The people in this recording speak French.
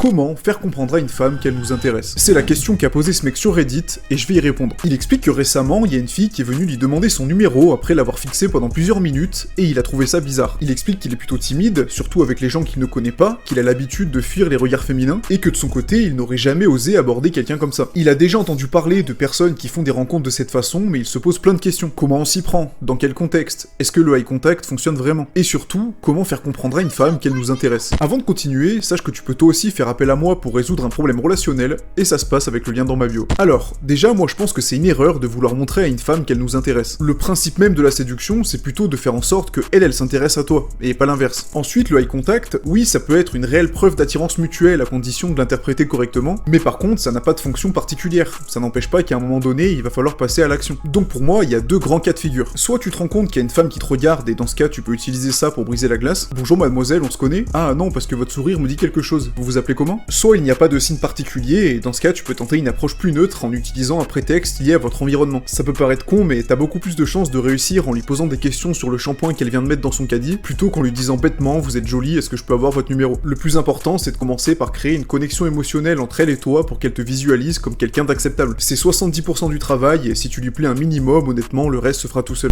Comment faire comprendre à une femme qu'elle nous intéresse? C'est la question qu'a posé ce mec sur Reddit, et je vais y répondre. Il explique que récemment, il y a une fille qui est venue lui demander son numéro après l'avoir fixé pendant plusieurs minutes, et il a trouvé ça bizarre. Il explique qu'il est plutôt timide, surtout avec les gens qu'il ne connaît pas, qu'il a l'habitude de fuir les regards féminins, et que de son côté, il n'aurait jamais osé aborder quelqu'un comme ça. Il a déjà entendu parler de personnes qui font des rencontres de cette façon, mais il se pose plein de questions. Comment on s'y prend? Dans quel contexte? Est-ce que le eye contact fonctionne vraiment? Et surtout, comment faire comprendre à une femme qu'elle nous intéresse? Avant de continuer, sache que tu peux toi aussi faire appel à moi pour résoudre un problème relationnel, et ça se passe avec le lien dans ma bio. Alors, déjà, moi je pense que c'est une erreur de vouloir montrer à une femme qu'elle nous intéresse. Le principe même de la séduction, c'est plutôt de faire en sorte que elle s'intéresse à toi, et pas l'inverse. Ensuite, le eye contact, oui, ça peut être une réelle preuve d'attirance mutuelle à condition de l'interpréter correctement, mais par contre, ça n'a pas de fonction particulière. Ça n'empêche pas qu'à un moment donné, il va falloir passer à l'action. Donc pour moi, il y a deux grands cas de figure. Soit tu te rends compte qu'il y a une femme qui te regarde, et dans ce cas, tu peux utiliser ça pour briser la glace. Bonjour mademoiselle, on se connaît? Ah non, parce que votre sourire me dit quelque chose. Vous vous appelez comment? Soit il n'y a pas de signe particulier, et dans ce cas, tu peux tenter une approche plus neutre en utilisant un prétexte lié à votre environnement. Ça peut paraître con, mais t'as beaucoup plus de chances de réussir en lui posant des questions sur le shampoing qu'elle vient de mettre dans son caddie, plutôt qu'en lui disant bêtement, vous êtes jolie, est-ce que je peux avoir votre numéro? Le plus important, c'est de commencer par créer une connexion émotionnelle entre elle et toi pour qu'elle te visualise comme quelqu'un d'acceptable. C'est 70% du travail, et si tu lui plais un minimum, honnêtement, le reste se fera tout seul.